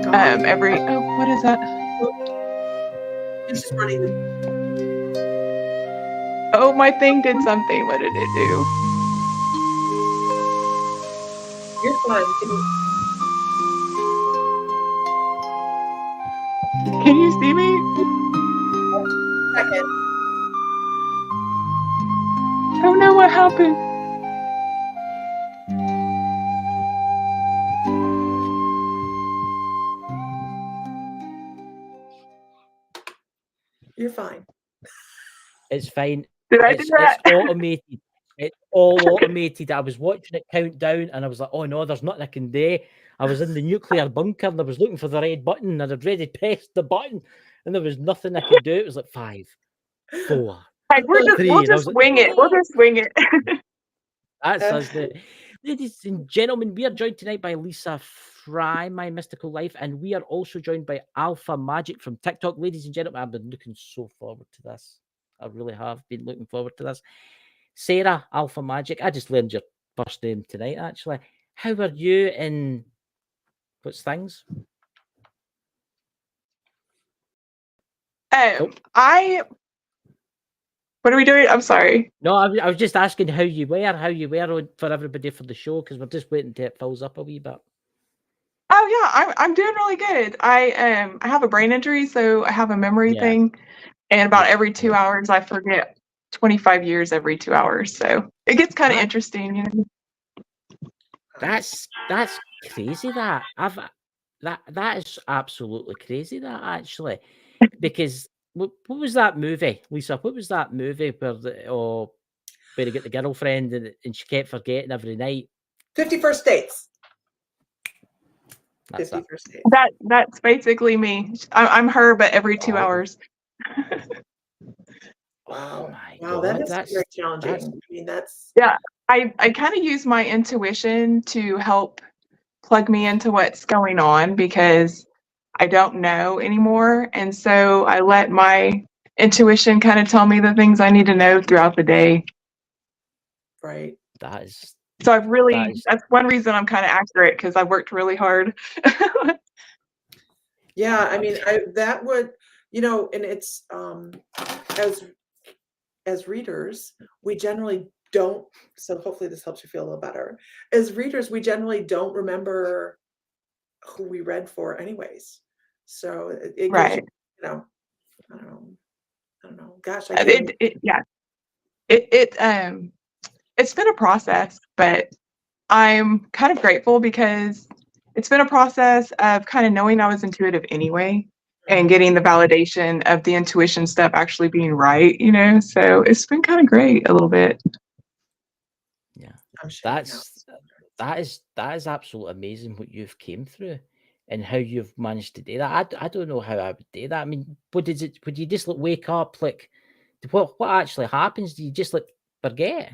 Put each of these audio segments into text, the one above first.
What is that? It's just running. Oh, my thing did something. What did it do? You're fine. Can you see me? Second. I don't know what happened. You're fine. It's fine. Did I do that? It's automated. It's all automated. I was watching it count down and I was like, oh no, there's nothing I can do. I was in the nuclear bunker and I was looking for the red button and I'd already pressed the button and there was nothing I could do. It was like 5, 4. We'll just wing it. We'll just wing it. That's us. Ladies and gentlemen, we are joined tonight by Lisa Fry, My Mystical Life, and we are also joined by Alphamagic from TikTok. Ladies and gentlemen, I've been looking so forward to this. I really have been looking forward to this. Sarah, Alphamagic, I just learned your first name tonight, actually. How are you in what's things? What are we doing? I'm sorry. No, I was just asking how you were for everybody for the show, because we're just waiting till it fills up a wee bit. Oh yeah, I'm doing really good. I have a brain injury, so I have a memory thing, and about every 2 hours I forget 25 years every 2 hours. So it gets kind of interesting, you know. That's crazy. That is absolutely crazy. That actually, because what was that movie, Lisa? What was that movie where he got the girlfriend and she kept forgetting every night? 50 First Dates. That's 50 First Dates. That's basically me. I'm her, but every 2 hours. Wow, wow, that is very challenging. I mean, that's I kind of use my intuition to help plug me into what's going on because I don't know anymore, and so I let my intuition kind of tell me the things I need to know throughout the day. Right. So I've really that's one reason I'm kind of accurate, because I worked really hard. Yeah, I mean, that would, you know, and it's as readers, we generally don't, so hopefully this helps you feel a little better. As readers, we generally don't remember who we read for anyways. So it gives you, you know, I don't know. Gosh, I can't. It's been a process, but I'm kind of grateful because it's been a process of kind of knowing I was intuitive anyway and getting the validation of the intuition stuff actually being right, you know? So it's been kind of great a little bit. Yeah. That is absolutely amazing what you've came through and how you've managed to do that. I don't know how I would do that. I mean, would you just like wake up, like what actually happens? Do you just like forget?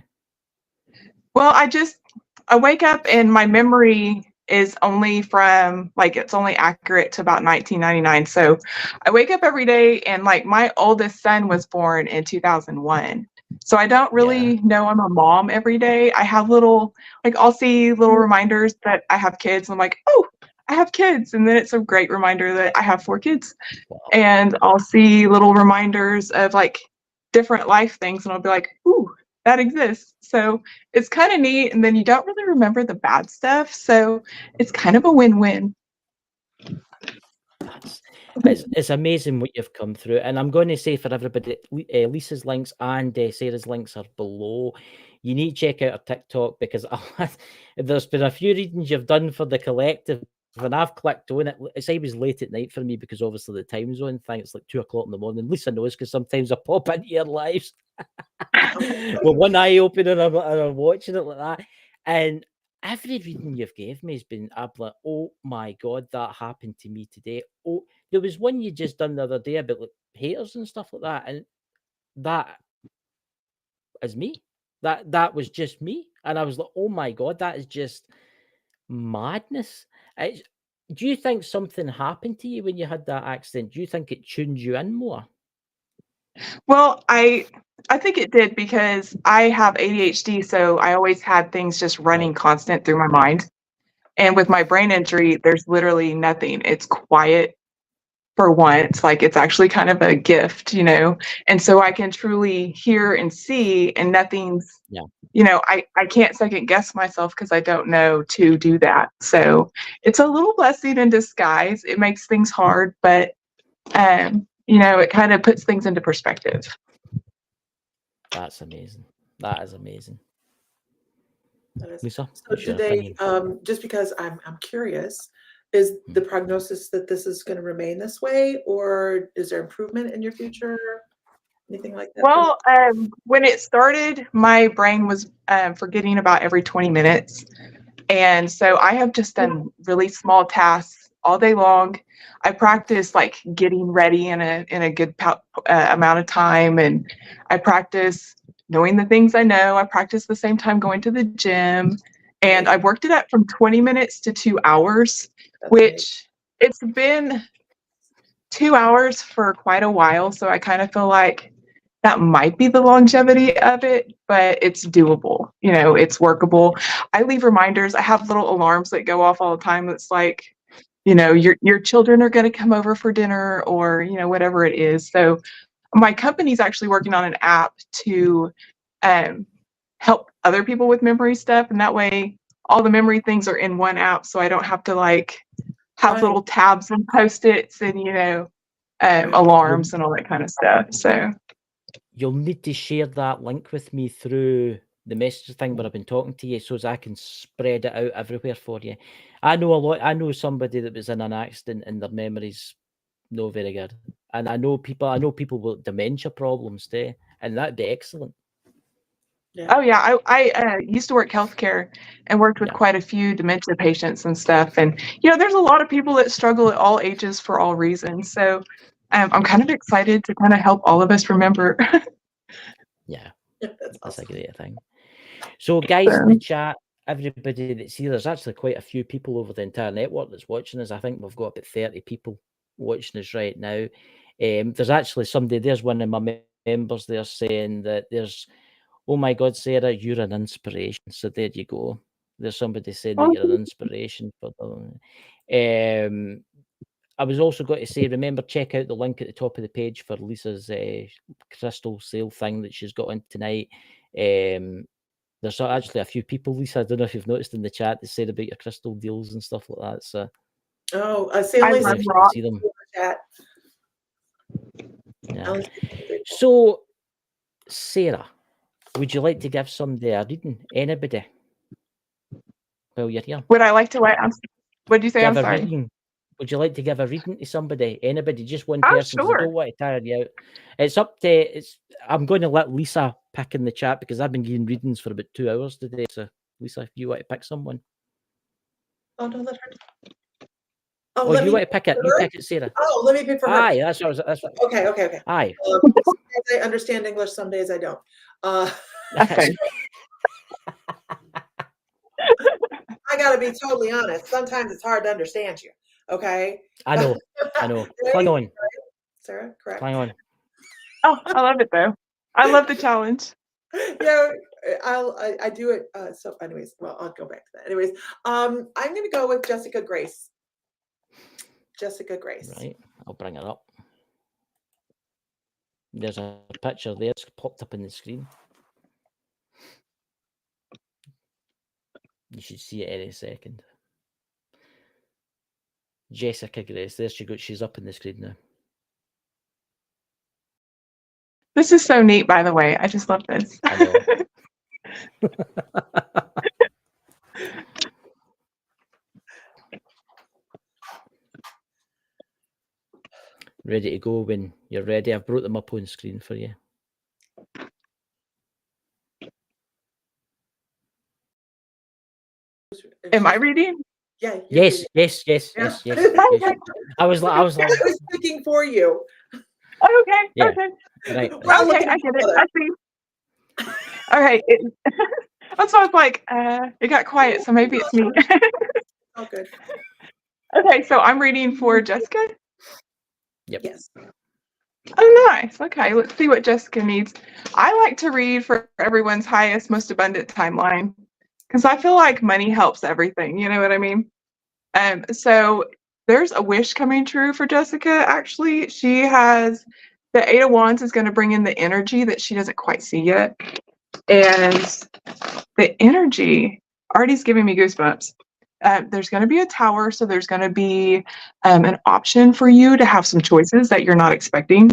Well, I wake up and my memory is only from, like, it's only accurate to about 1999. So I wake up every day and, like, my oldest son was born in 2001. So I don't really know I'm a mom every day. I have I'll see little reminders that I have kids. And I'm like, oh, I have kids. And then it's a great reminder that I have 4 kids. Wow. And I'll see little reminders of like different life things. And I'll be like, ooh, that exists. So it's kind of neat. And then you don't really remember the bad stuff. So it's kind of a win-win. It's amazing what you've come through. And I'm going to say for everybody, Lisa's links and Sarah's links are below. You need to check out her TikTok because there's been a few readings you've done for the collective. When I've clicked on it, it's always late at night for me because obviously the time zone thing, it's like 2 o'clock in the morning. Lisa knows because sometimes I pop into your lives with one eye open and I'm watching it like that. And every reading you've gave me has been, I'm like, oh my God, that happened to me today. Oh, there was one you just done the other day about like haters and stuff like that. And that is me. That was just me. And I was like, oh my God, that is just madness. Do you think something happened to you when you had that accident? Do you think it tuned you in more? Well, I think it did because I have ADHD, so I always had things just running constant through my mind. And with my brain injury, there's literally nothing. It's quiet for once. Like it's actually kind of a gift, you know? And so I can truly hear and see, and nothing's, Yeah. you know, I can't second guess myself because I don't know to do that. So it's a little blessing in disguise. It makes things hard, but, you know, it kind of puts things into perspective. That's amazing. That is amazing. That is. Lisa, So what's do your they, opinion? just because I'm curious, is the prognosis that this is going to remain this way, or is there improvement in your future? Anything like that? Well, when it started, my brain was forgetting about every 20 minutes. And so I have just done really small tasks all day long. I practice like getting ready in a good amount of time, and I practice knowing the things I know. I practice the same time going to the gym, and I worked it up from 20 minutes to 2 hours, which it's been 2 hours for quite a while. So I kind of feel like that might be the longevity of it, but it's doable. You know, it's workable. I leave reminders. I have little alarms that go off all the time. It's like, you know, your children are going to come over for dinner, or, you know, whatever it is. So my company's actually working on an app to help other people with memory stuff. And that way all the memory things are in one app. So I don't have to like have little tabs and post-its and, you know, alarms and all that kind of stuff. So you'll need to share that link with me through the message thing where I've been talking to you, so as I can spread it out everywhere for you. I know somebody that was in an accident and their memory's no very good. And I know people with dementia problems too, and that'd be excellent. Yeah. Oh yeah, I used to work healthcare and worked with quite a few dementia patients and stuff. And you know, there's a lot of people that struggle at all ages for all reasons. So I'm kind of excited to kind of help all of us remember. Yeah, that's awesome. A great thing. So guys in the chat, everybody that's here, there's actually quite a few people over the entire network that's watching us. I think we've got about 30 people watching us right now. There's actually somebody, there's one of my members there saying that there's, oh my God, Sarah, you're an inspiration. So there you go. There's somebody saying that you're an inspiration for them. I was also going to say, remember, check out the link at the top of the page for Lisa's crystal sale thing that she's got on tonight. There's actually a few people, Lisa, I don't know if you've noticed in the chat, that said about your crystal deals and stuff like that. So, I see only see them. Chat. Yeah. So, Sarah, would you like to give somebody a reading? Anybody? Well, you're here. Would I like to what? What did you say? I'm sorry. Reading. Would you like to give a reading to somebody? Anybody? Just one person? Sure. I don't want to tire you out. It's up to. I'm going to let Lisa pick in the chat because I've been giving readings for about 2 hours today. So, Lisa, if you want to pick someone. Oh, don't let her. Oh, you want to pick it? You pick it, Sarah. Oh, let me pick for her. Aye, that's what I was. That's what, okay. Aye. Some days I understand English, some days I don't. Okay. I gotta be totally honest. Sometimes it's hard to understand you. Okay. I know. Hang on, Sarah. Correct. Hang on. Oh, I love it though. I love the challenge. Yeah, I do it. So, anyways, well, I'll go back to that. Anyways, I'm gonna go with Jessica Grace. Jessica Grace. Right. I'll bring it up. There's a picture there. It's popped up in the screen. You should see it any second. Jessica Grace. There she goes. She's up in the screen now. This is so neat, by the way. I just love this. I know. Ready to go when you're ready. I've brought them up on screen for you. Am I reading? Yeah. Yes. I was speaking for you. Okay. Yeah. Okay. Right. Okay, I get it. I see. All right. That's why I was like, it got quiet, so maybe it's me. Oh, good. Okay, so I'm reading for Jessica. Yep. Yes. Oh, nice. Okay, let's see what Jessica needs. I like to read for everyone's highest, most abundant timeline because I feel like money helps everything. You know what I mean? So there's a wish coming true for Jessica, actually. She has the Eight of Wands is going to bring in the energy that she doesn't quite see yet. And the energy already is giving me goosebumps. There's going to be a tower, so there's going to be an option for you to have some choices that you're not expecting,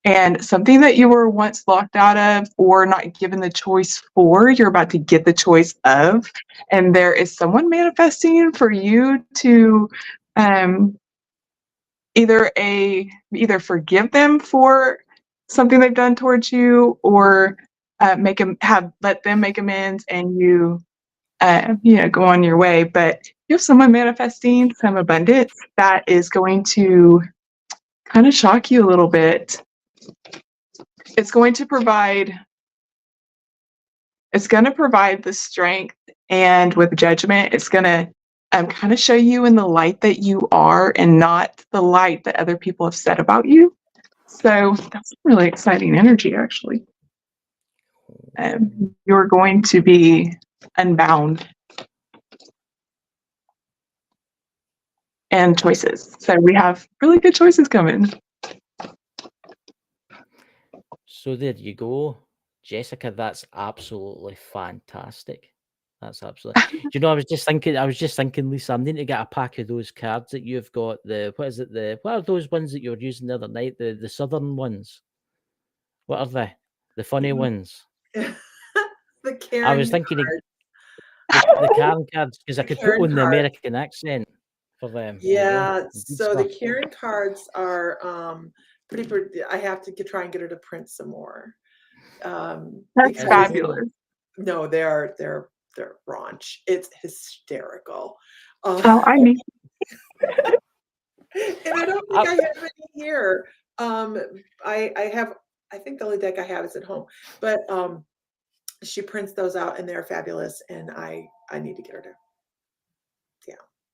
and something that you were once locked out of or not given the choice for, you're about to get the choice of, and there is someone manifesting for you to either forgive them for something they've done towards you, or let them make amends, and you go on your way. But you have someone manifesting some abundance that is going to kind of shock you a little bit. It's going to provide the strength, and with judgment, it's going to kind of show you in the light that you are and not the light that other people have said about you. So that's really exciting energy, actually. You're going to be unbound. And choices. So we have really good choices coming. So there you go, Jessica. That's absolutely fantastic. That's absolutely. Do you know? I was just thinking, Lisa. I'm needing to get a pack of those cards that you've got. What are those ones that you were using the other night? The southern ones. What are they? The funny ones. The Karen I was thinking cards. the Karen cards, because I The could put Karen on the cards. American accent for them. There you go. Yeah, Good so the stuff. Karen cards are pretty. I have to try and get her to print some more. That's Because fabulous. no, they're raunch. It's hysterical. Oh, I need. And I don't think I have any here. I think the only deck I have is at home, but she prints those out and they're fabulous, and I need to get her to.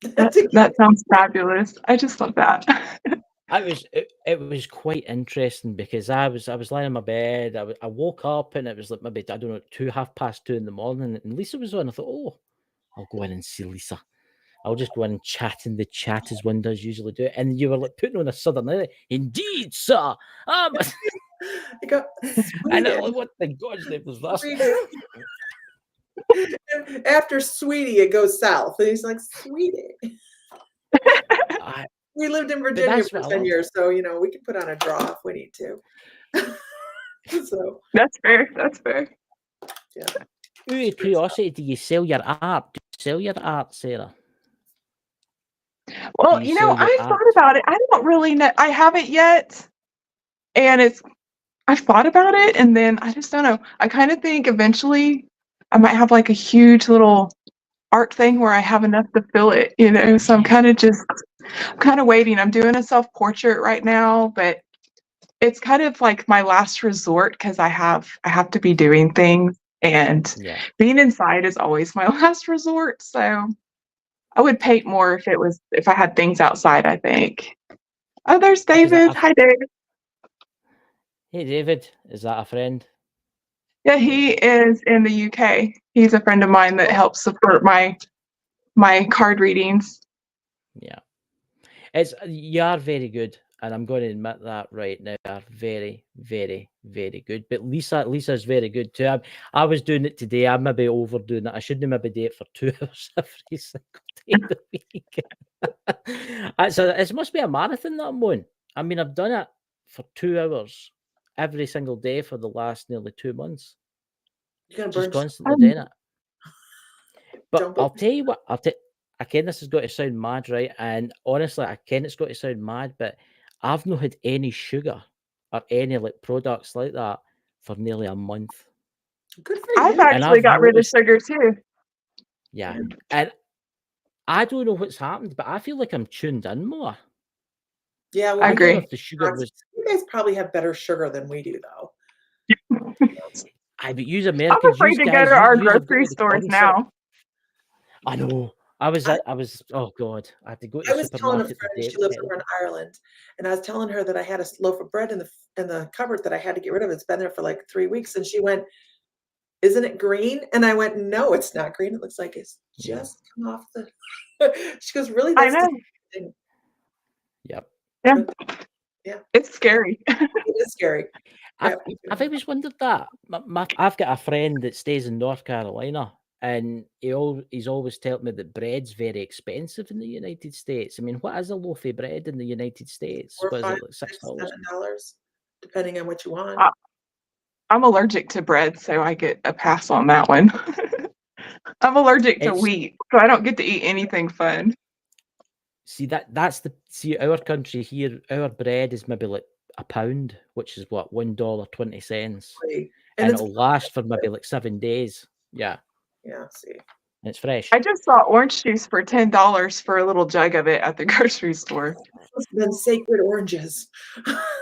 That sounds fabulous. I just love that. It was quite interesting, because I was lying in my bed. I woke up and it was like maybe, I don't know, 2:30 in the morning, and Lisa was on. I thought, oh, I'll go in and see Lisa. I'll just go in and chat in the chat as one does usually do. And you were like putting on a southern accent. Indeed, sir. I go, I know, what the God's name was that? After Sweetie, it goes south. And he's like, Sweetie. We lived in Virginia for 10 years, so we can put on a draw if we need to. So that's fair. That's fair. Yeah. Out of curiosity, do you sell your art? Do you sell your art, Sarah? Well, I thought about it. I don't really know. I haven't yet, and I've thought about it, and then I just don't know. I kind of think eventually I might have like a huge little art thing where I have enough to fill it, so I'm kind of waiting. I'm doing a self-portrait right now, but it's kind of like my last resort, because I have to be doing things, and being inside is always my last resort. So I would paint more if I had things outside, I think. Oh, there's David. Hi, David. Hey, David. Is that a friend? Yeah, he is in the UK. He's a friend of mine that helps support my card readings. Yeah. You are very good, and I'm going to admit that right now. You are very, very, very good. But Lisa's very good too. I was doing it today. I maybe overdoing it. I shouldn't maybe do it for 2 hours every single day of the week. So it must be a marathon that I'm on. I mean, I've done it for 2 hours every single day for the last nearly 2 months. Just constantly doing it. But I'll tell you what. Again, this has got to sound mad, right? And honestly, again, it's got to sound mad, but I've not had any sugar or any products like that for nearly a month. Good for you. I've actually got rid of sugar too. Yeah. And I don't know what's happened, but I feel like I'm tuned in more. Yeah, well, I agree. If the sugar was... You guys probably have better sugar than we do, though. But use Americans. I'm afraid to go to our grocery stores now. I know. I was. Oh God! I had to go to I the was telling a supermarket friend, today. she lives over in Ireland, and I was telling her that I had a loaf of bread in the cupboard that I had to get rid of. It's been there for like 3 weeks, and she went, "Isn't it green?" And I went, "No, it's not green. It looks like it's just come off the." She goes, really? I That's know. disgusting. Yep. Yeah, Yeah, it's scary. it is scary. I've, Yeah. I've always wondered that. I've got a friend that stays in North Carolina, and he's always told me that bread's very expensive in the United States. I mean, what is a loaf of bread in the United States? Or What is five, it, like six, $6? $7, depending on what you want. I- I'm allergic to bread, so I get a pass on that one. I'm allergic to It's wheat, so I don't get to eat anything fun. see our country here. Our bread is maybe like £1, which is what $1.20, And and it's it'll last for maybe like 7 days. Yeah, yeah, see. and it's fresh. I just saw orange juice for $10 for a little jug of it at the grocery store. It's been sacred oranges.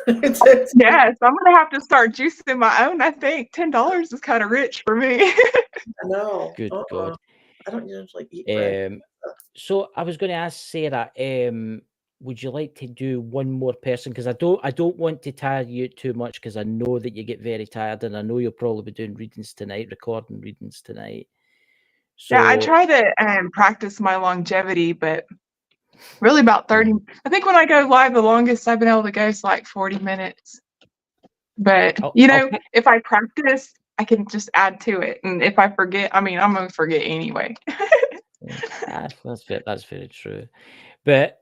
It's Yes, I'm gonna have to start juicing my own. I think $10 is kind of rich for me. I know. Good God. I don't usually eat bread. So I was going to ask Sarah, would you like to do one more person? Because I don't want to tire you too much, because I know that you get very tired, and I know you'll probably be doing readings tonight, recording readings tonight. So Yeah, I try to practice my longevity, but really about 30. I think when I go live, the longest I've been able to go is like 40 minutes. But, I'll pick- if I practice, I can just add to it. And if I forget, I mean, I'm going to forget anyway. that's very true. But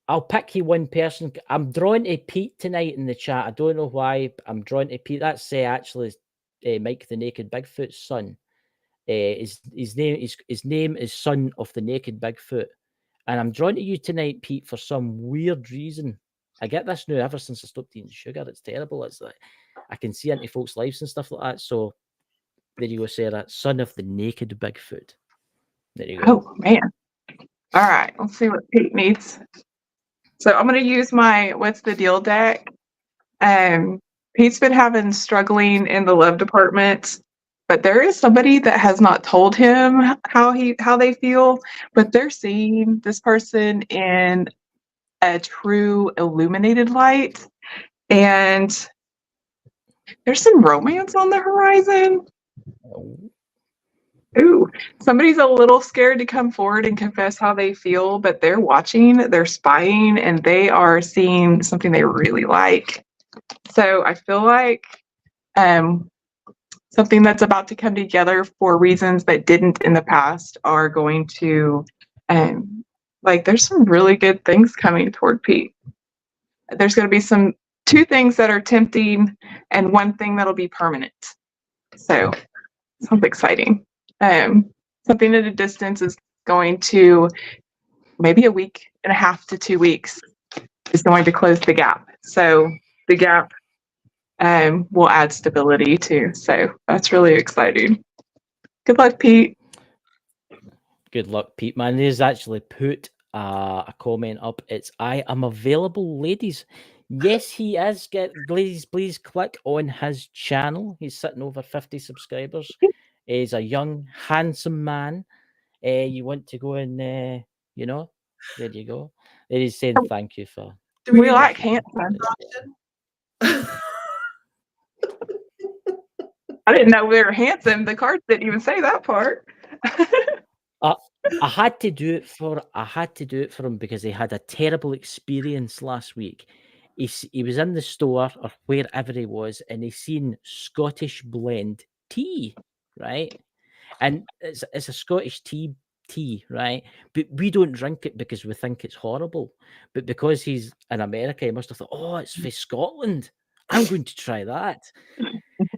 I'll pick you one person. I'm drawn to Pete tonight in the chat. I don't know why. I'm drawn to Pete. That's actually Mike the Naked Bigfoot's son. His name is Son of the Naked Bigfoot. And I'm drawn to you tonight, Pete, for some weird reason. I get this now ever since I stopped eating sugar. It's terrible. It's like I can see into folks' lives and stuff like that. So there you go, Sarah. Son of the Naked Bigfoot. There you go. Oh, man. All right. Let's see what Pete needs. So I'm going to use my What's the Deal deck. Pete's been struggling in the love department, but there is somebody that has not told him how they feel, but they're seeing this person in a true illuminated light, and there's some romance on the horizon. Ooh, somebody's a little scared to come forward and confess how they feel, but they're watching, they're spying, and they are seeing something they really like. So I feel like something that's about to come together for reasons that didn't in the past are going to, there's some really good things coming toward Pete. There's going to be two things that are tempting and one thing that'll be permanent. So sounds exciting. Something at a distance is going to, maybe a week and a half to 2 weeks, is going to close the gap. So the gap will add stability too. So that's really exciting. Good luck, Pete. Good luck, Pete. Man, there's actually put a comment up. It's I am available, ladies. Yes, he is. Ladies, please click on his channel. He's sitting over 50 subscribers. He's a young, handsome man. You want to go and, there you go. There he's saying thank you for. We like handsome. I didn't know we were handsome. The cards didn't even say that part. I had to do it for him because he had a terrible experience last week. He was in the store or wherever he was, and he seen Scottish blend tea, right? And it's a Scottish tea, right? But we don't drink it because we think it's horrible. But because he's in America, he must have thought, oh, it's for Scotland. I'm going to try that.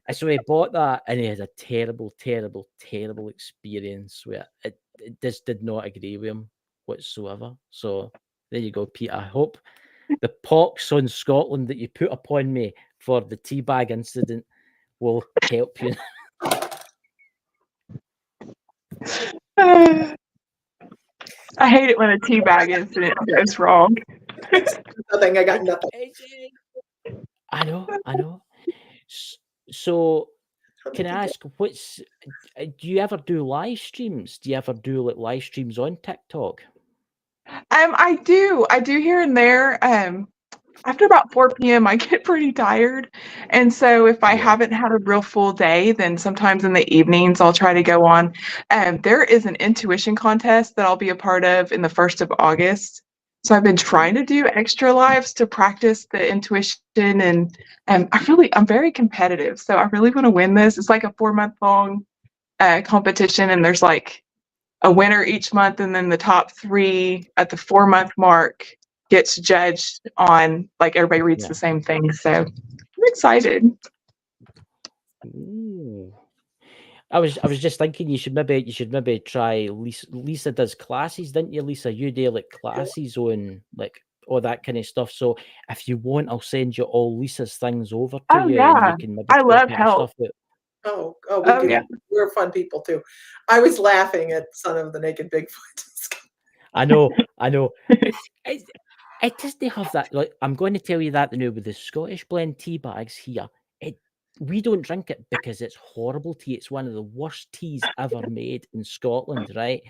And so he bought that, and he had a terrible, terrible, terrible experience where it just did not agree with him whatsoever. So there you go, Pete. I hope the pox on Scotland that you put upon me for the teabag incident will help you. I hate it when a teabag incident goes wrong. Nothing. I got nothing. I know. So can I ask, do you ever do live streams? Do you ever do like live streams on TikTok? I do here and there. after about 4 p.m., I get pretty tired. And so if I Yeah. haven't had a real full day, then sometimes in the evenings I'll try to go on. There is an intuition contest that I'll be a part of in the 1st of August. So I've been trying to do extra lives to practice the intuition, and I'm very competitive. So I really want to win this. It's like a 4-month long competition, and there's like a winner each month, and then the top 3 at the 4-month mark gets judged on, like, everybody reads Yeah. the same thing. So I'm excited. Ooh. I was just thinking you should maybe try Lisa. Lisa does classes, didn't you, Lisa? You do like classes on like all that kind of stuff. So if you want, I'll send you all Lisa's things over to Oh you, and yeah, you can maybe I check love out her help. stuff. Oh, we Oh do. yeah. We're fun people too. I was laughing at Son of the Naked Bigfoot. I know. It doesn't have that. Like, I'm going to tell you that now with the Scottish blend tea bags here. We don't drink it because it's horrible tea. It's one of the worst teas ever made in Scotland, right?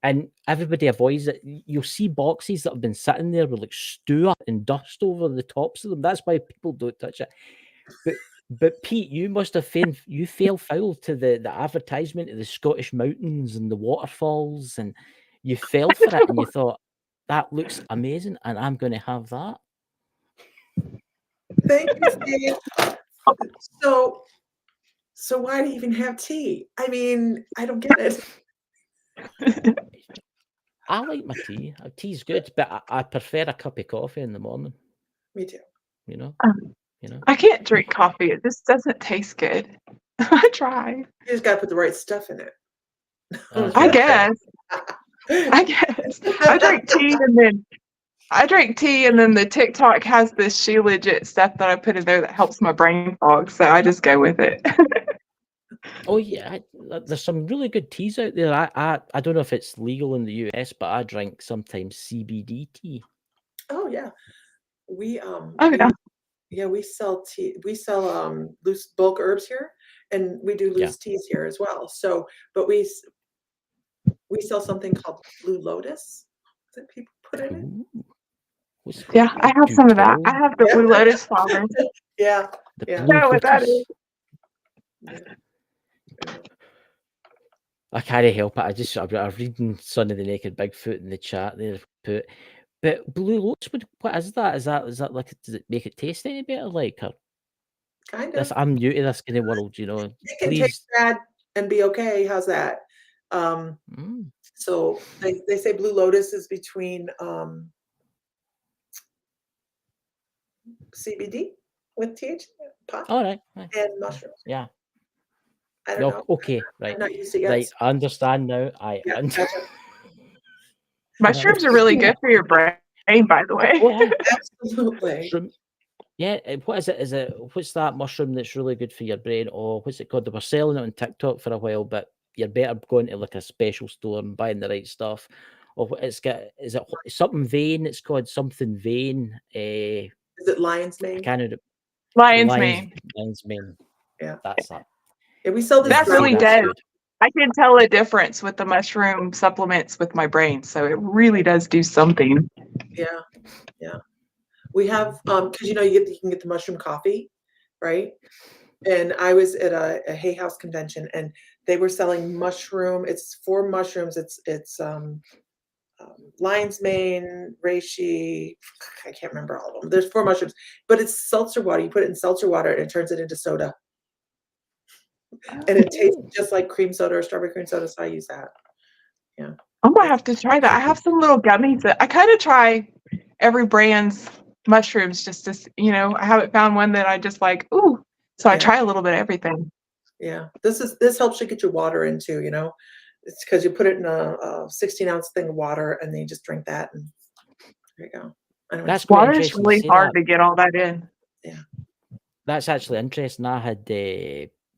And everybody avoids it. You'll see boxes that have been sitting there with like stew and dust over the tops of them. That's why people don't touch it. But Pete, you must have fell foul to the advertisement of the Scottish mountains and the waterfalls, and you fell for it and you thought, that looks amazing, and I'm going to have that. Thank you, Steve. So why do you even have tea? I mean, I don't get it. I like my tea. Tea's good, but I prefer a cup of coffee in the morning. Me too. You know. I can't drink coffee. It just doesn't taste good. I try. You just got to put the right stuff in it. I guess. I drink tea, and then the TikTok has this She Legit stuff that I put in there that helps my brain fog. So I just go with it. Oh yeah, there's some really good teas out there. I don't know if it's legal in the US, but I drink sometimes CBD tea. Oh yeah, we we sell tea. We sell loose bulk herbs here, and we do loose teas here as well. So, but we sell something called Blue Lotus that people put in it. Yeah, I have some of that. I have the Blue Lotus flowers. Yeah. The Blue know what that is. I can't help it. I'm reading Son of the Naked Bigfoot in the chat there. But Blue Lotus, what is that? Is that like, does it make it taste any better? Like, kind of. I'm new to this kind of world, you know. It can taste bad and be okay. How's that? So they say Blue Lotus is between CBD with THC pot and mushrooms. Yeah. I don't know. Okay, right. I'm not used to it yet. Right, I understand now. Gotcha. Mushrooms are really good for your brain, by the way. Oh, yeah. Absolutely. Yeah, what is it? What's that mushroom that's really good for your brain? Oh, what's it called? They were selling it on TikTok for a while, but you're better going to like a special store and buying the right stuff. Or is it something vein? It's called something vein. Is it lion's mane? Lion's mane. Lion's mane. Yeah, that's that. Yeah, we sell this. That really does. I can tell a difference with the mushroom supplements with my brain, so it really does do something. Yeah. We have because you can get the mushroom coffee, right? And I was at a Hay House convention, and they were selling mushroom. It's 4 mushrooms. It's lion's mane, reishi. I can't remember all of them. There's 4 mushrooms, but it's seltzer water. You put it in seltzer water, and it turns it into soda. And it tastes just like cream soda or strawberry cream soda, so I use that. Yeah. I might have to try that. I have some little gummies that I kind of try every brand's mushrooms just to, I haven't found one that I just like, ooh. So I try a little bit of everything. Yeah. This helps you get your water into, it's because you put it in a 16-ounce thing of water, and then you just drink that, and there you go. That's water is really hard to get all that in. Yeah. That's actually interesting. I had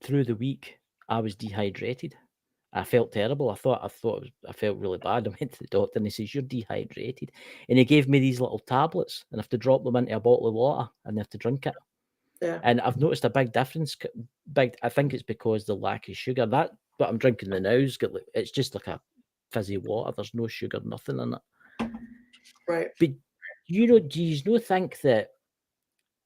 through the week I was dehydrated. I felt terrible. I felt really bad. I went to the doctor, and he says, "You're dehydrated," and he gave me these little tablets, and I have to drop them into a bottle of water, and I have to drink it. Yeah. And I've noticed a big difference. I think it's because the lack of sugar. That what I'm drinking now is it's just like a fizzy water. There's no sugar, nothing in it. Right. But do you think that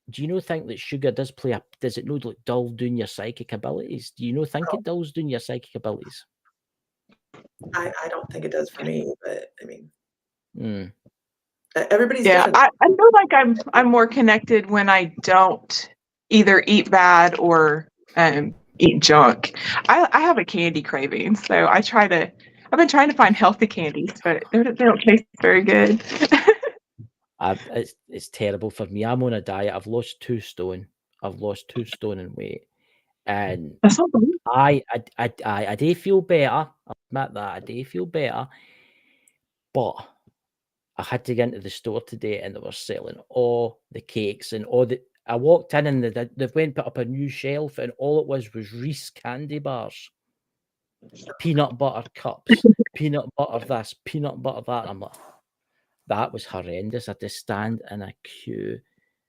do you think that sugar does play a? Does it not like dull down your psychic abilities? Do you think No. it dulls down your psychic abilities? I don't think it does for me, but I mean, Mm. everybody's Yeah, different. I feel like I'm more connected when I don't either eat bad or eat junk. I have a candy craving, so I've been trying to find healthy candies, but they don't taste very good. It's terrible for me. I'm on a diet. I've lost 2 stone. I've lost 2 stone in weight, and That's not bad. I do feel better. I'll admit that I do feel better, but I had to get into the store today, and they were selling all the cakes and all the. I walked in, and they've went put up a new shelf, and all it was Reese candy bars, peanut butter cups, peanut butter this, peanut butter that. I'm like, that was horrendous. I had to stand in a queue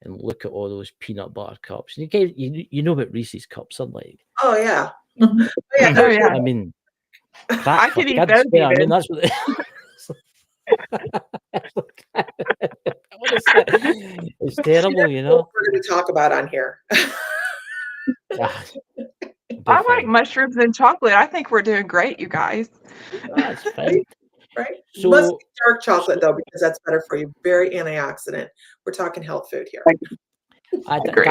and look at all those peanut butter cups. And you know what Reese's cups are like. Oh yeah. Mhm. Oh, yeah. Oh yeah, I mean, I crack for could eat kids. those Yeah, I mean even. that's what. Honestly, it's terrible, you know. We're going to talk about on here. Ah, be I like fine. mushrooms and chocolate. I think we're doing great, you guys. That's fine. Right? So, Must be dark chocolate though, because that's better for you. Very antioxidant. We're talking health food here. I agree.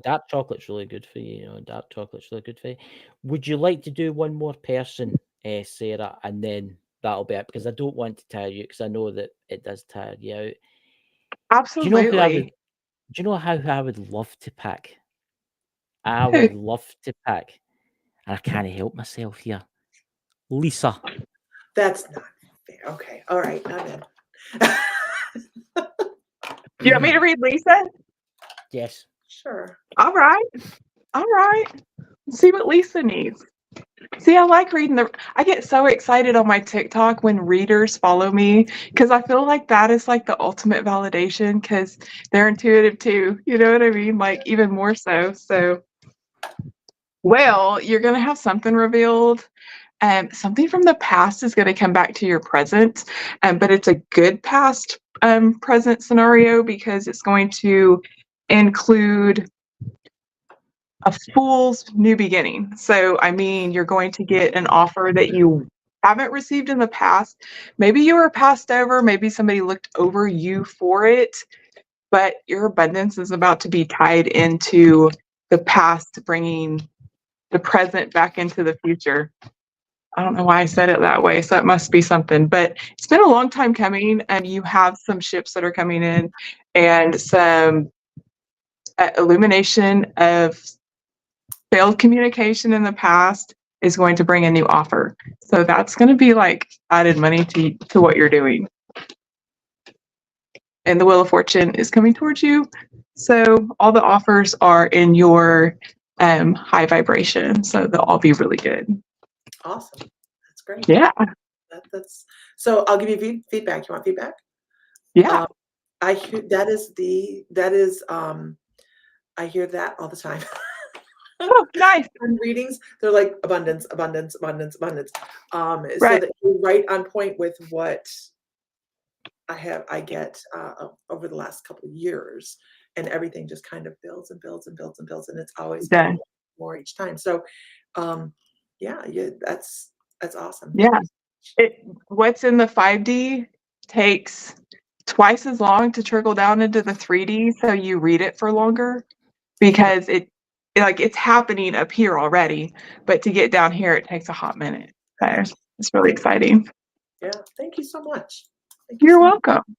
dark chocolate's really good for you. You know, dark chocolate's really good for you. Would you like to do one more person, Sarah, and then that'll be it? Because I don't want to tire you, because I know that it does tire you out. Do you know who I would? Absolutely. Do you know who I would love to pick? I Who? would love to pick, and I can't help myself here. Lisa. That's not fair. Okay. All right. I'm in. Do you want me to read Lisa? Yes. Sure. All right. All right. Let's see what Lisa needs. See, I like reading I get so excited on my TikTok when readers follow me because I feel like that is like the ultimate validation because they're intuitive too. You know what I mean? Like even more so. So, well, you're going to have something revealed. Something from the past is going to come back to your present, but it's a good past present scenario because it's going to include a fool's new beginning. So, I mean, you're going to get an offer that you haven't received in the past. Maybe you were passed over, maybe somebody looked over you for it, but your abundance is about to be tied into the past, bringing the present back into the future. I don't know why I said it that way, so that must be something. But it's been a long time coming, and you have some ships that are coming in, and some illumination of failed communication in the past is going to bring a new offer. So that's going to be like added money to what you're doing. And the Wheel of Fortune is coming towards you. So all the offers are in your high vibration. So they'll all be really good. Awesome. That's great. Yeah. That's so. I'll give you feedback. You want feedback? Yeah. I hear I hear that all the time. Oh, nice. In readings, they're like abundance, abundance, abundance, abundance. So Right. that you're right on point with what I get over the last couple of years, and everything just kind of builds and builds and builds and builds, and it's always Yeah. getting more each time. So, yeah, that's awesome. Yeah. What's in the 5D takes twice as long to trickle down into the 3D, so you read it for longer because it's happening up here already, but to get down here, it takes a hot minute. So it's really exciting. Yeah, thank you so much. Thank you You're so much. welcome.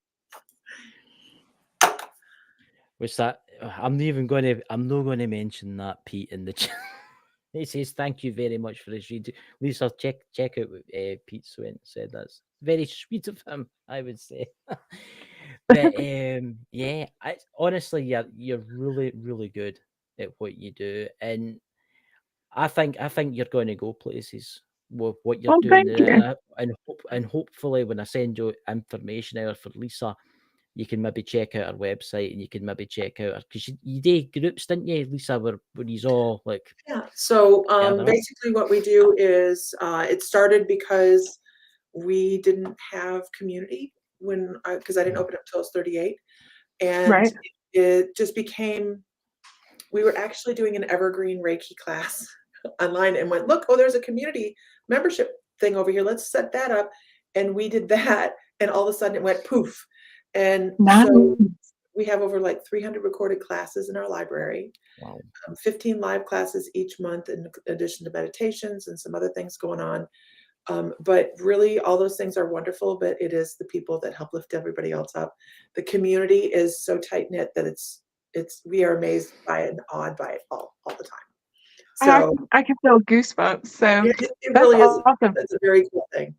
What's that? I'm not going to mention that, Pete, in the chat. He says, "Thank you very much for this read." Lisa, check out what Pete said. That's very sweet of him, I would say. But yeah, honestly, you're really, really good at what you do, and I think you're going to go places with what you're Well, doing, thank you. and hopefully when I send you information out for Lisa, you can maybe check out our website, and you can maybe check out because you did groups, didn't you, Lisa? Where he's all like, Yeah. So together. basically, what we do is it started because we didn't have community because I didn't open up until I was 38, and Right. it just became, we were actually doing an evergreen Reiki class online and went, look, oh, there's a community membership thing over here. Let's set that up. And we did that. And all of a sudden it went poof. And so we have over like 300 recorded classes in our library. Wow. 15 live classes each month in addition to meditations and some other things going on. But really all those things are wonderful, but it is the people that help lift everybody else up. The community is so tight knit that we are amazed by it and awed by it all the time. So I can feel goosebumps. So it that's really is. awesome. It's a very cool thing.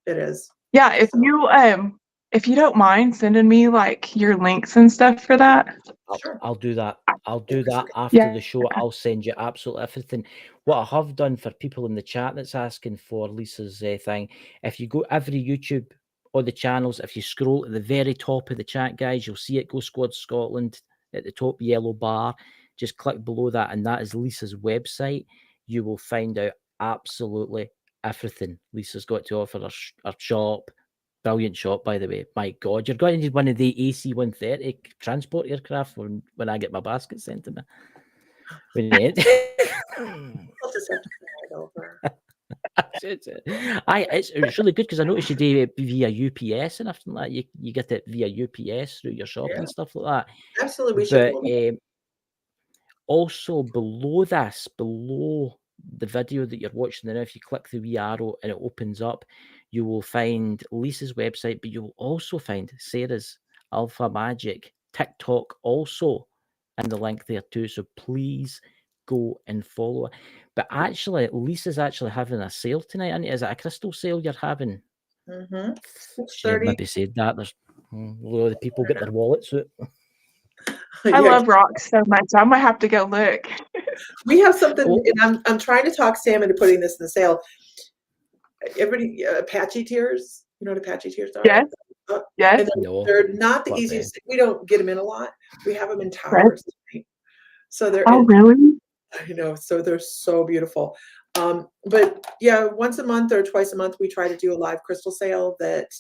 It is. Yeah, if you don't mind sending me like your links and stuff for that. Sure. I'll do that. I'll do for that sure. after Yeah. the show. I'll send you absolutely everything. What I have done for people in the chat that's asking for Lisa's thing, if you go every YouTube or the channels, if you scroll to the very top of the chat, guys, you'll see it, Go Squad Scotland at the top yellow bar. Just click below that, and that is Lisa's website. You will find out absolutely everything Lisa's got to offer. Her shop, brilliant shop, by the way. My God, you're going to need one of the AC-130 transport aircraft when I get my basket sent to me. I'll just have to fly it over. It's really good because I noticed you do it via UPS and everything like that. You get it via UPS through your shop and stuff like that. Absolutely, we should. But also below the video that you're watching now, if you click the wee arrow and it opens up, you will find Lisa's website, but you will also find Sarah's Alpha Magic TikTok also in the link there too. So please go and follow her. But actually, Lisa's actually having a sale tonight, isn't it? Is it a crystal sale you're having? Mm-hmm. Should have maybe said that. There's a lot of people get their wallets out. I love rocks so much. I'm gonna have to go look. We have something, and I'm trying to talk Sam into putting this in the sale. Everybody, Apache tears. You know what Apache tears are? Yes. Yes. And No. They're not the easiest. We don't get them in a lot. We have them in towers. Right. So they're. Oh, really? I know. So they're so beautiful. But yeah, once a month or twice a month, we try to do a live crystal sale that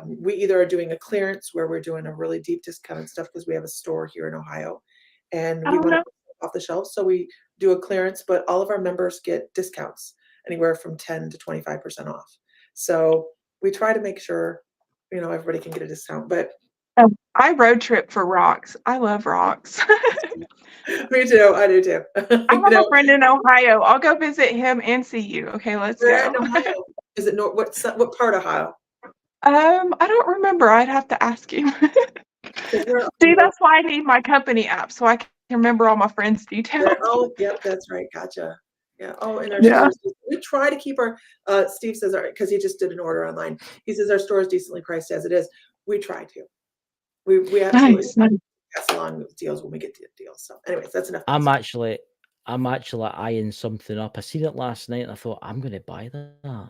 we either are doing a clearance where we're doing a really deep discounted stuff because we have a store here in Ohio and we want to off the shelf. So we do a clearance, but all of our members get discounts anywhere from 10 to 25% off. So we try to make sure, everybody can get a discount, but I road trip for rocks. I love rocks. Me too. I do too. I have a friend in Ohio. I'll go visit him and see you. Okay, let's Where go. in Ohio? Is it what part of Ohio? I don't remember. I'd have to ask him. See, that's why I need my company app so I can remember all my friends' details. Oh, yep, that's right. Gotcha. Yeah. Oh, and our stores, we try to keep our. Steve says, because he just did an order online. He says our store is decently priced as it is. We try to. We absolutely pass along deals when we get deals. So, anyways, that's enough. I'm actually eyeing something up. I seen it last night and I thought I'm going to buy that.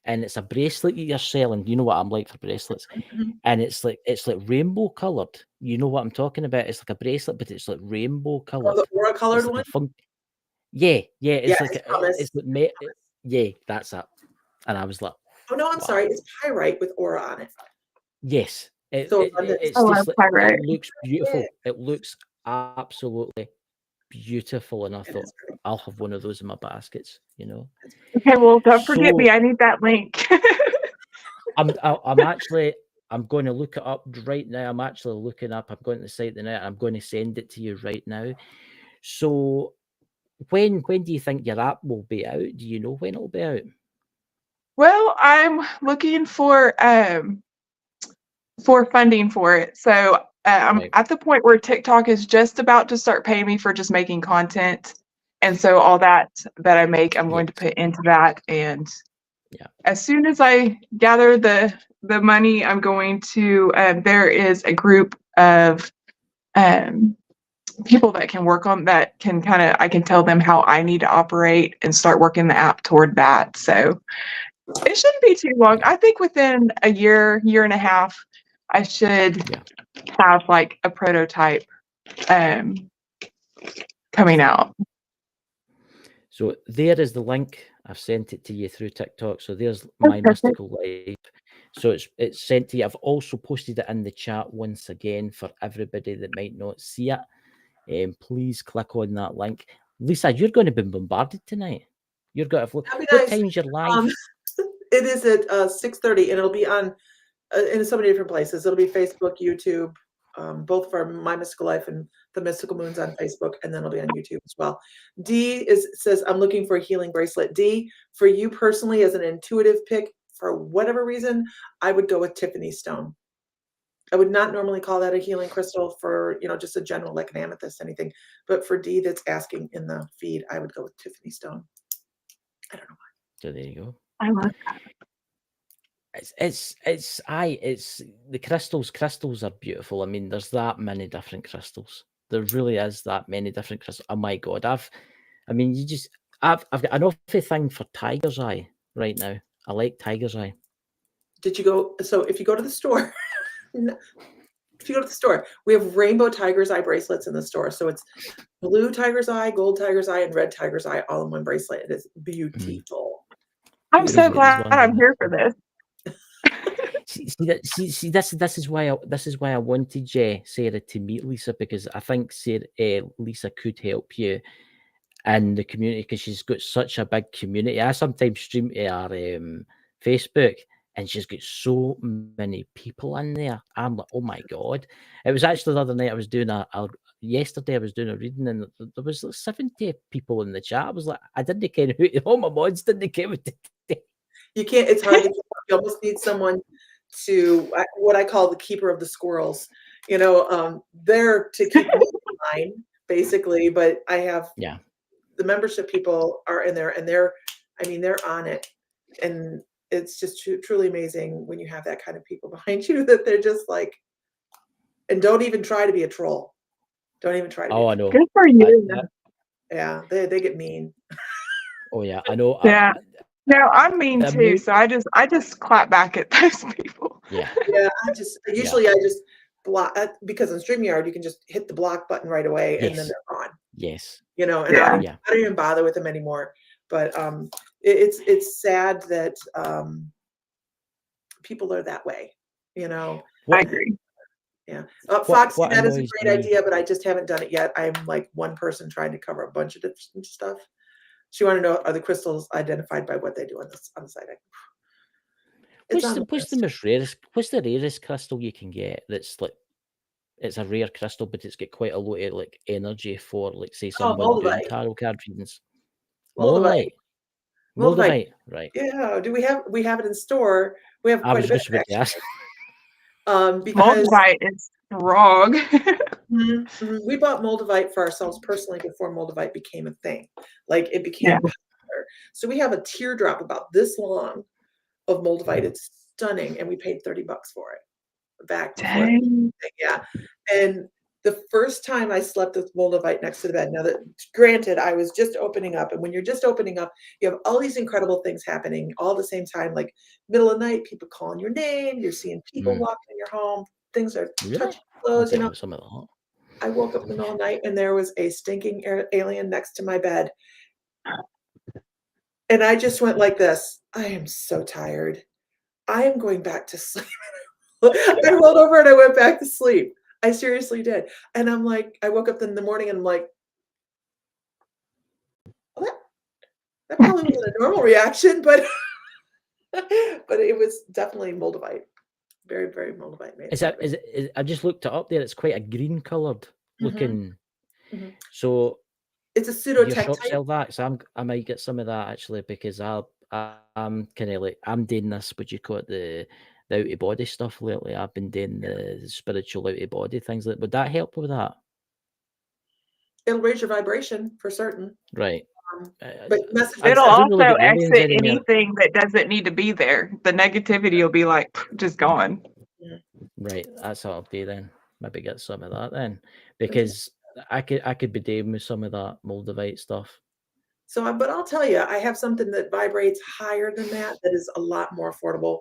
And it's a bracelet that you're selling. You know what I'm like for bracelets, and it's like rainbow colored. You know what I'm talking about? It's like a bracelet, but it's like rainbow colored. Oh, the aura colored one. Yeah. It's like yeah, that's it. And I was like, oh no, I'm sorry. It's pyrite with aura on it. Yes, it looks beautiful. Yeah. It looks absolutely beautiful, and I thought I'll have one of those in my baskets. Okay, well, don't forget me. I need that link. I'm going to look it up right now. I'm actually looking up. I'm going to the site now. I'm going to send it to you right now. So, when do you think your app will be out? Do you know when it'll be out? Well, I'm looking for funding for it. So I'm at the point where TikTok is just about to start paying me for just making content. And so all that I make, I'm going to put into that. And as soon as I gather the money, I'm going to, there is a group of people that can work on that, I can tell them how I need to operate and start working the app toward that. So it shouldn't be too long. I think within a year and a half, I should have like a prototype coming out. So there is the link I've sent it to you through TikTok. So there's my mystical life. So it's sent to you. I've also posted it in the chat once again for everybody that might not see it. Please click on that link. Lisa, you're going to be bombarded tonight. You're going to. That'd be What nice. time's your live? It is at 6:30, and it'll be on in so many different places. It'll be Facebook, YouTube, both for My Mystical Life and The Mystical Moons on Facebook, and then it'll be on YouTube as well. D says, I'm looking for a healing bracelet. D, for you personally, as an intuitive pick, for whatever reason, I would go with Tiffany stone. I would not normally call that a healing crystal for, just a general like an amethyst, anything. But for D that's asking in the feed, I would go with Tiffany stone. I don't know why. So there you go. I love that. It's the crystals. Crystals are beautiful. I mean, there's that many different crystals. There really is that many different crystals. Oh my God, I've got an awful thing for tiger's eye right now. I like tiger's eye. Did you go? So if you go to the store, we have rainbow tiger's eye bracelets in the store. So it's blue tiger's eye, gold tiger's eye, and red tiger's eye all in one bracelet. It is beautiful. I'm so glad I'm here for this. See, this is why I wanted Sarah to meet Lisa, because I think Lisa could help you in the community, because she's got such a big community. I sometimes stream to her Facebook, and she's got so many people in there. I'm like, oh my God! It was actually the other night I was doing yesterday I was doing a reading, and there was like 70 people in the chat. I was like, I didn't care who all my mods didn't care what today. You can't. It's hard to keep up. You almost need someone to what I call the keeper of the squirrels. There to keep me in line, basically. But I have the membership people are in there, and they're on it, and it's just truly amazing when you have that kind of people behind you, that they're just like, and don't even try to be a troll. Don't even try to. Oh, I know. Good for you. Yeah, they get mean. Oh yeah, I know. Yeah. No, I'm mean too, so I just clap back at those people. Yeah. Yeah, I just block, because on StreamYard you can just hit the block button right away, and then they're gone. Yes. And I don't even bother with them anymore. But it's sad that people are that way. I agree. Yeah. Foxy, that is a great idea, but I just haven't done it yet. I'm like one person trying to cover a bunch of different stuff. She wanted to know, are the crystals identified by what they do on the site? What's the rarest crystal you can get that's like, it's a rare crystal, but it's got quite a lot of like energy for, like, say someone doing tarot card readings? Moldavite. Right. Yeah. We have it in store. We have quite a bit of it, because Moldavite is wrong. We bought Moldavite for ourselves personally before Moldavite became a thing. Like, it became popular. So we have a teardrop about this long of Moldavite. It's stunning, and we paid $30 for it back before. Yeah. And the first time I slept with Moldavite next to the bed. Now, that granted, I was just opening up, and when you're just opening up, you have all these incredible things happening all at the same time. Like middle of the night, people calling your name. You're seeing people walking in your home. Things are touching clothes. Some of that. I woke up in the middle of the night, and there was a stinking alien next to my bed. And I just went like this. I am so tired. I am going back to sleep. I rolled over and I went back to sleep. I seriously did. And I'm like, I woke up in the morning and I'm like, well, that probably wasn't a normal reaction, but it was definitely Moldavite. Very, very Moldavite made. I just looked it up there. It's quite a green coloured looking. So it's a pseudo your shop sell that. So I might get some of that actually, because I'm kind of like, I'm doing this, what you call it, the out of body stuff lately. I've been doing the spiritual out of body things. Would that help with that? It'll raise your vibration for certain. Right. But it'll also exit anything that doesn't need to be there. The negativity will be like just gone. Right. That's what I'll do then. Maybe get some of that then, because I could be doing with some of that Moldavite stuff. So, but I'll tell you, I have something that vibrates higher than that is a lot more affordable.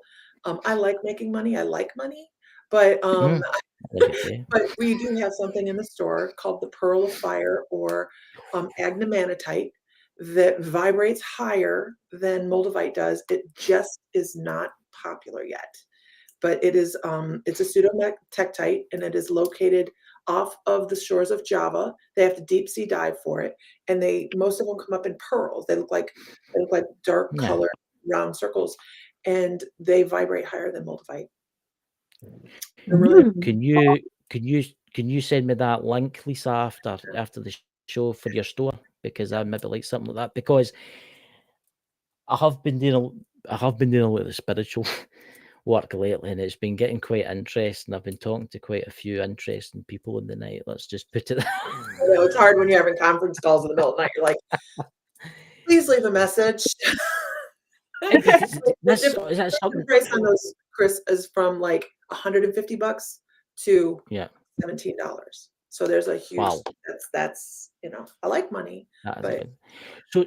I like making money. I like money, but but we do have something in the store called the Pearl of Fire, or agnamanitite, that vibrates higher than moldavite does. It just is not popular yet. But it is it's a pseudomectite, and it is located off of the shores of Java. They have to deep sea dive for it, and most of them come up in pearls. They look like dark Yeah. colored round circles, and they vibrate higher than moldavite. They're really Can you send me that link, Lisa, after the show for your store, because I maybe like something like that, because I have been doing a lot of the spiritual work lately, and it's been getting quite interesting. I've been talking to quite a few interesting people in the night. Let's just put it. I know it's hard when you're having conference calls in the middle of the night. You're like, please leave a message. Is that The something? price on those, Chris, is from like $150 to Yeah. $17. So there's a huge. Wow. That's I like money. That is But good. So,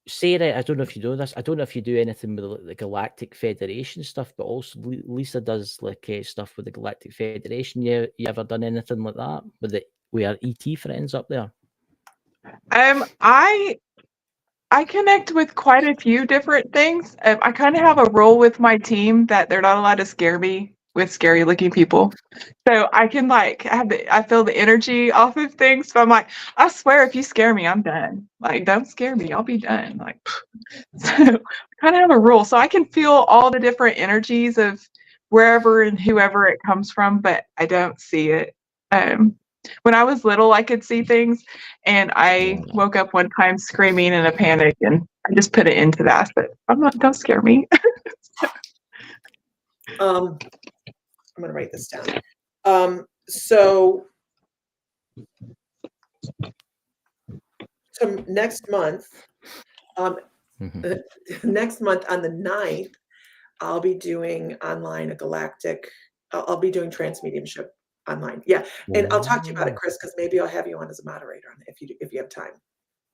Sarah, I don't know if you know this. I don't know if you do anything with the Galactic Federation stuff, but also Lisa does like stuff with the Galactic Federation. You ever done anything like that with our ET friends up there? I connect with quite a few different things. I kind of have a rule with my team that they're not allowed to scare me with scary looking people. So I can I feel the energy off of things. But I'm like, I swear, if you scare me, I'm done. Like, don't scare me, I'll be done. Like, so I kind of have a rule, so I can feel all the different energies of wherever and whoever it comes from, but I don't see it. When I was little, I could see things, and I woke up one time screaming in a panic, and I just put it into that. But don't scare me. I'm gonna write this down. So next month, next month on the 9th, I'll be doing online I'll be doing trance mediumship online. Yeah. And I'll talk to you about it, Chris, because maybe I'll have you on as a moderator on it if you have time.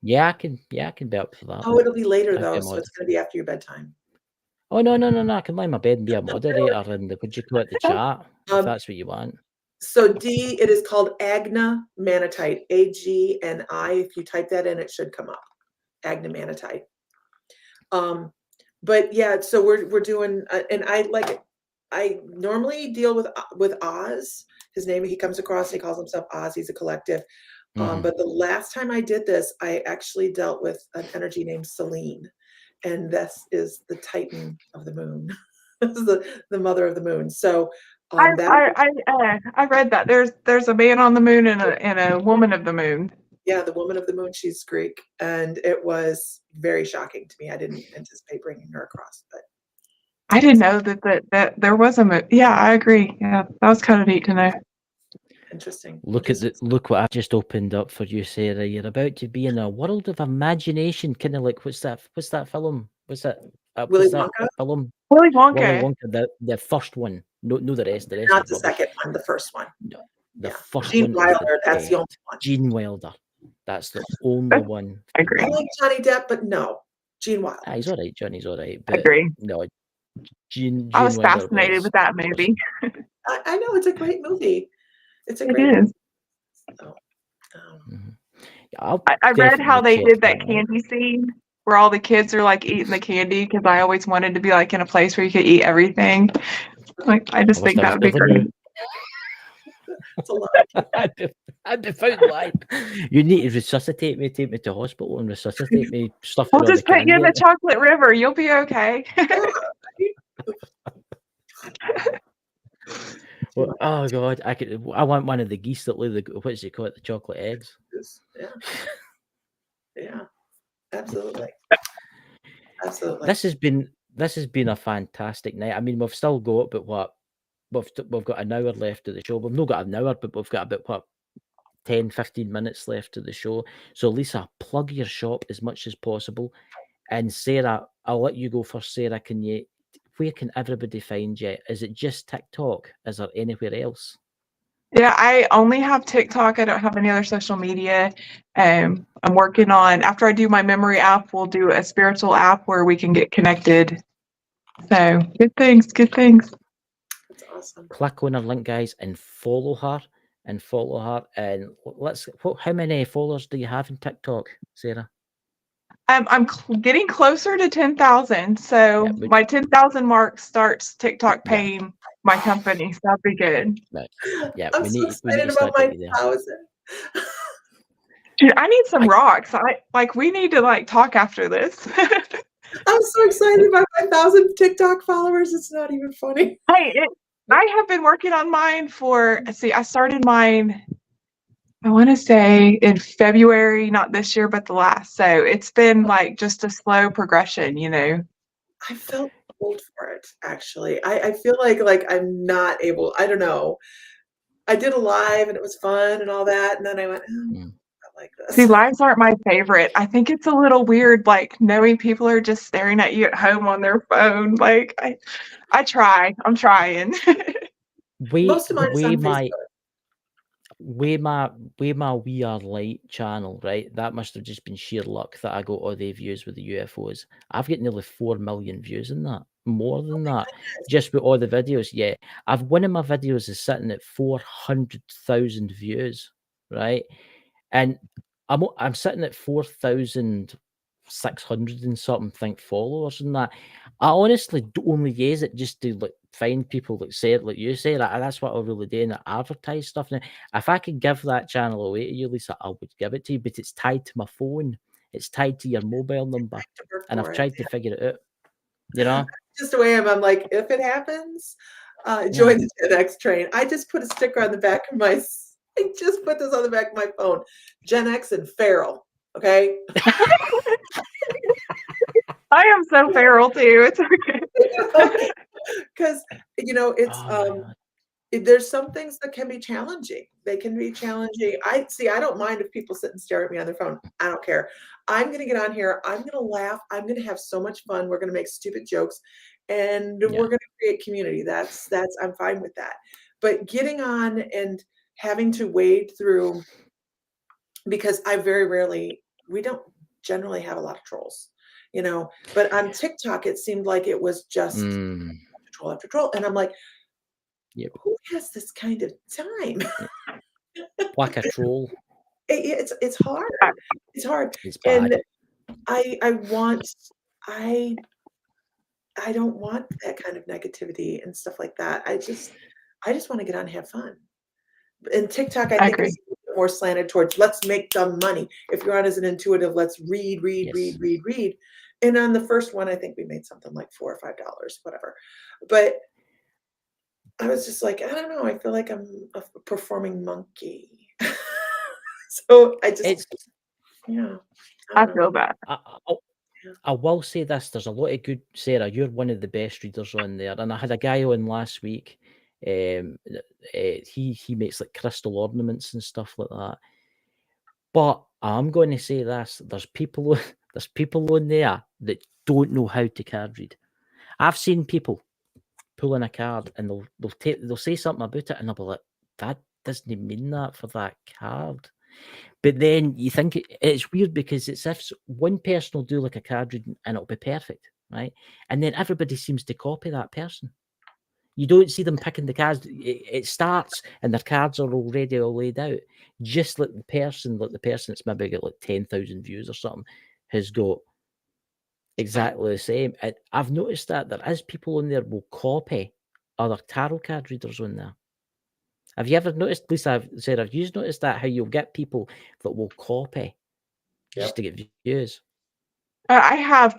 Yeah, I can be up for that. Oh, it'll be later though, so it's gonna be after your bedtime. Oh no! I can lie in my bed and be a moderator and would you call it the chat if that's what you want. So D, it is called agnamanitite, AGNI. If you type that in, it should come up. Agnamanitite. But yeah, so we're doing, and I normally deal with Oz. His name, he comes across, he calls himself Oz. He's a collective. But the last time I did this, I actually dealt with an energy named Selene, and this is the Titan of the moon. This is the mother of the moon. So I read that there's a man on the moon and a woman of the moon. Yeah, the woman of the moon, she's Greek, and it was very shocking to me. I didn't anticipate bringing her across, but I didn't know that there was a yeah, I agree. Yeah, that was kind of neat to know. Interesting. Look what I just opened up for you, Sarah. You're about to be in a world of imagination, kind of like what's that film? What's that? Willy Wonka? Film? Willy Wonka. Willy Wonka, the first one. No, the rest. Not the second one, the first one. No, the first Gene one. Wilder, that's the only one. Gene Wilder. That's the only one. I agree. I like Johnny Depp, but no, Gene Wilder. He's all right. Johnny's all right. But agree. No, Gene I was Wilder fascinated with that movie. I know, it's a great movie. It's a It great is. movie. I read how they did that candy scene where all the kids are like eating the candy, because I always wanted to be like in a place where you could eat everything. Like, I just think that would be great. That's a lot. I'd be found alive. You need to resuscitate me, take me to hospital and resuscitate me. Stuff. We'll just put you in the chocolate river. You'll be okay. Well, oh God, I want one of the geese that lay what does he call it? The chocolate eggs. Yeah, absolutely. Absolutely. This has been a fantastic night. I mean, we've still got, but what? We've got an hour left of the show. We've not got an hour, but we've got about 10, 15 minutes left of the show. So Lisa, plug your shop as much as possible. And Sarah, I'll let you go first. Sarah, where can everybody find you? Is it just TikTok? Is there anywhere else? Yeah, I only have TikTok. I don't have any other social media. I'm working on, after I do my memory app, we'll do a spiritual app where we can get connected. So good things. That's awesome. Click on her link, guys, and follow her. And how many followers do you have in TikTok, Sarah? I'm getting closer to 10,000. So Yeah, my 10,000 mark starts TikTok yeah, paying my company. So that'd be good. right. Yeah, I'm we so need to excited about start my getting you there. 1,000. Dude, I need some I- rocks. We need to like talk after this. I'm so excited about my 1,000 TikTok followers. It's not even funny. I have been working on mine I started mine, I want to say in February, not this year, but the last. So it's been like just a slow progression, you know. I felt old for it, actually. I feel like I'm not able, I don't know. I did a live and it was fun and all that, and then I went, "Oh, Mm. I like See, this." lives aren't my favorite. I think it's a little weird, like knowing people are just staring at you at home on their phone. Like I'm trying. We Most of mine is we on my Facebook. my We Are Light channel, right? That must have just been sheer luck that I got all the views with the UFOs. I've got nearly 4 million views in that. More than that. Just with all the videos. Yeah. One of my videos is sitting at 400,000 views, right? And I'm sitting at 4,600 and something followers and that. I honestly only use it just to like find people like say it like you say that. That's what I really do and advertise stuff. Now, if I could give that channel away to you, Lisa, I would give it to you, but it's tied to my phone. It's tied to your mobile number, To work and I've for it. tried to figure it out. You know, Just the way I'm like, if it happens, join the Gen X train. I just put a sticker on the back of I just put this on the back of my phone. Gen X and feral. Okay. I am so feral too. It's okay. Because it's oh my God. there's some things that can be challenging. They can be challenging. I don't mind if people sit and stare at me on their phone. I don't care. I'm going to get on here. I'm going to laugh. I'm going to have so much fun. We're going to make stupid jokes and Yeah. we're going to create community. That's I'm fine with that. But getting on and having to wade through, because we don't generally have a lot of trolls, but on TikTok, it seemed like it was just troll after troll. And I'm like, Yep. who has this kind of time? Like a troll. It's hard. It's hard. It's bad. And I don't want that kind of negativity and stuff like that. I just want to get on and have fun. And TikTok, I think, agree. is more slanted towards let's make some money. If you're on as an intuitive, let's read. Yes. And on the first one, I think we made something like $4 or $5, whatever. But I was just like, I don't know. I feel like I'm a performing monkey. So I feel that. I will say this: there's a lot of good. Sarah, you're one of the best readers on there, and I had a guy on last week. He makes like crystal ornaments and stuff like that. But I'm going to say this: there's people on there that don't know how to card read. I've seen people pulling a card and they'll say something about it and they'll be like, that doesn't mean that for that card. But then you think it's weird because it's if one person will do like a card reading and it'll be perfect, right? And then everybody seems to copy that person. You don't see them picking the cards. It starts and their cards are already all laid out. Just like the person that's maybe got like 10,000 views or something has got exactly the same. And I've noticed that there is people on there will copy other tarot card readers on there. Have you ever noticed, Lisa? I've you noticed that how you'll get people that will copy just to get views? I have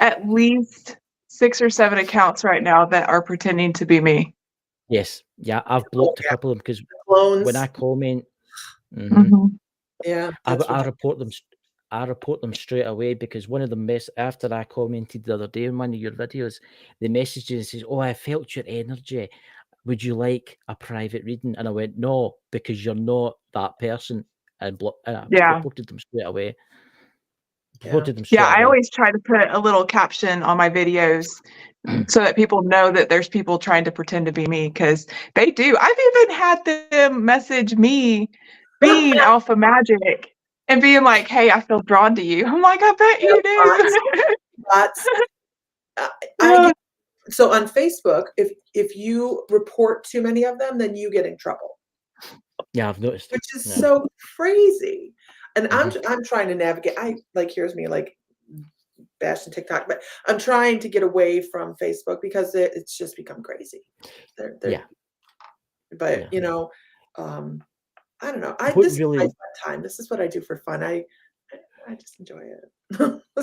at least 6 or 7 accounts right now that are pretending to be me. Yes, yeah, I've blocked a couple of them because clones. when I comment, Yeah, I report them. I report them straight away because one of them after I commented the other day on one of your videos, the message says, "Oh, I felt your energy. Would you like a private reading?" And I went, "No, because you're not that person." And reported them straight away. I always try to put a little caption on my videos so that people know that there's people trying to pretend to be me, because they do. I've even had them message me being Alpha Magic and being like, "Hey, I feel drawn to you." I'm like, "I bet you do." Bots. So on Facebook, if you report too many of them, then you get in trouble. Yeah, I've noticed. Which is so crazy. And I'm trying to navigate. Here's me like bashing TikTok, but I'm trying to get away from Facebook because it's just become crazy. Yeah. But Yeah. I don't know. What This really- is my fun time. This is what I do for fun. I just enjoy it.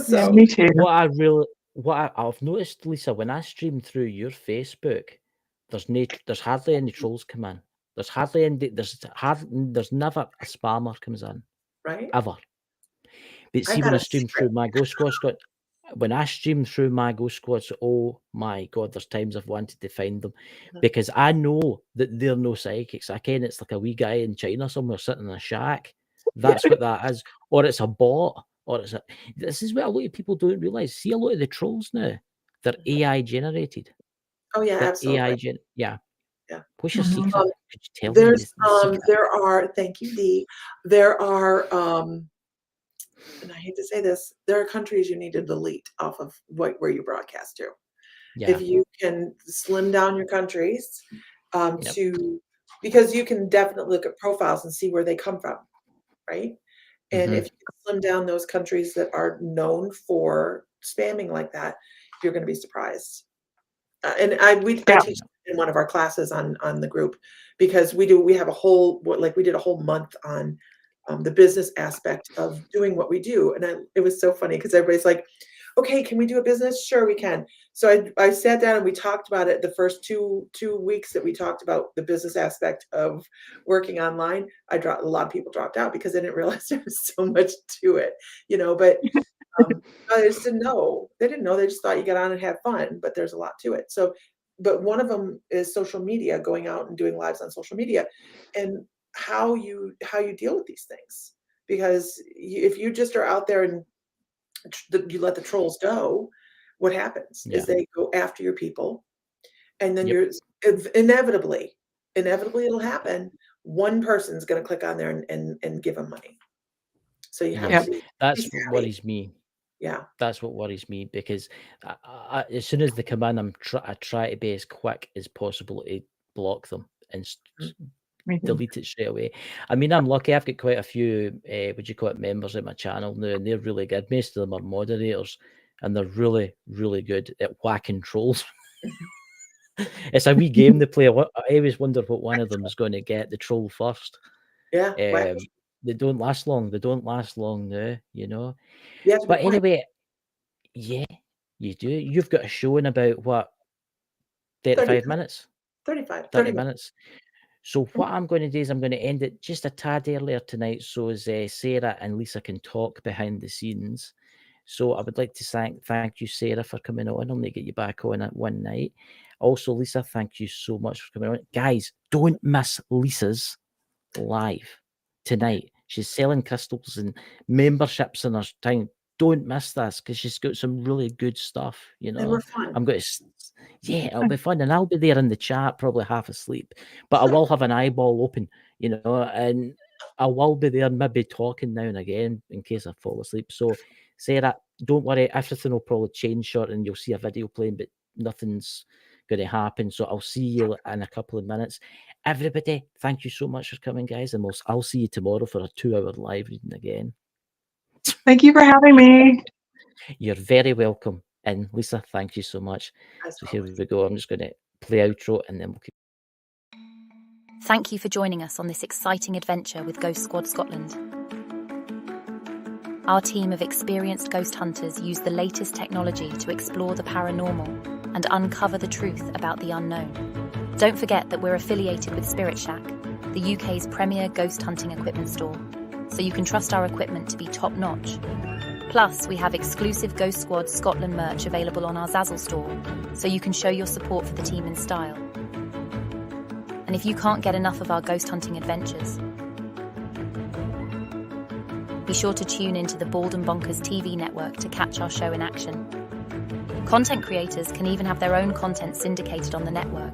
Yeah, me too. I've noticed, Lisa, when I stream through your Facebook, there's hardly any trolls come in. There's hardly any. There's never a spammer comes in Right? ever. But I've see, got when I a stream secret. through my Ghost Squad, when I stream through my Ghost Squads, oh my God, there's times I've wanted to find them because I know that they're no psychics. I ken it's like a wee guy in China somewhere sitting in a shack. That's what that is, or it's a bot, or it's a. This is what a lot of people don't realize. See, a lot of the trolls now, they're AI generated. Oh yeah, They're absolutely. AI yeah. Yeah. What's your Mhm. secret? Could you tell me There's the secret? there are, thank you, Dee. There are and I hate to say this, there are countries you need to delete off of where you broadcast to. Yeah. If you can slim down your countries Yep. because you can definitely look at profiles and see where they come from, right? And if you can slim down those countries that are known for spamming like that, you're going to be surprised. And I teach in one of our classes on the group because we have a whole we did a whole month on the business aspect of doing what we do, and it was so funny because everybody's like, okay, can we do a business? Sure, we can. So I sat down and we talked about it the first two weeks that we talked about the business aspect of working online. A lot of people dropped out because they didn't realize there was so much to it, but I just didn't know. They didn't know. They just thought you get on and have fun, but there's a lot to it. So, but one of them is social media, going out and doing lives on social media, and how you deal with these things. Because if you just are out there and you let the trolls go, what happens is they go after your people, and then you're inevitably it'll happen. One person's going to click on there and give them money. So you have to be. That's what worries me. Yeah, that's what worries me because as soon as they come in, I try to be as quick as possible to block them and delete it straight away. I mean, I'm lucky. I've got quite a few, members at my channel now, and they're really good. Most of them are moderators, and they're really, really good at whacking trolls. It's a wee game they play. I always wonder what one of them is going to get the troll first. Yeah, they don't last long. They don't last long now, But anyway, yeah, you do. You've got a show in about what? 35 minutes? 35. 30 minutes. So what I'm going to do is I'm going to end it just a tad earlier tonight so as Sarah and Lisa can talk behind the scenes. So I would like to thank you, Sarah, for coming on. I'll get you back on at one night. Also, Lisa, thank you so much for coming on. Guys, don't miss Lisa's live tonight. She's selling crystals and memberships in her time. Don't miss this because she's got some really good stuff, And we're fun. I'm going to, it'll be fun. And I'll be there in the chat, probably half asleep, but I will have an eyeball open, and I will be there maybe talking now and again in case I fall asleep. So, Sarah, don't worry, everything will probably change short and you'll see a video playing, but nothing's going to happen. So I'll see you in a couple of minutes. Everybody, thank you so much for coming, guys, and I'll see you tomorrow for a 2-hour live reading again. Thank you for having me. You're very welcome. And Lisa, thank you so much. So here we go. I'm just going to play outro and then we'll keep. Thank you for joining us on this exciting adventure with Ghost Squad Scotland. Our team of experienced ghost hunters use the latest technology to explore the paranormal and uncover the truth about the unknown. Don't forget that we're affiliated with Spirit Shack, the UK's premier ghost hunting equipment store, so you can trust our equipment to be top-notch. Plus, we have exclusive Ghost Squad Scotland merch available on our Zazzle store, so you can show your support for the team in style. And if you can't get enough of our ghost hunting adventures, be sure to tune into the Bald and Bonkers TV network to catch our show in action. Content creators can even have their own content syndicated on the network,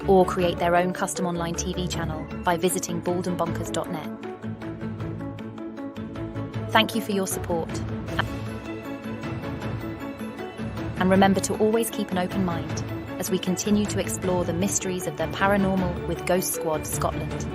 or create their own custom online TV channel by visiting baldandbonkers.net. Thank you for your support. And remember to always keep an open mind as we continue to explore the mysteries of the paranormal with Ghost Squad Scotland.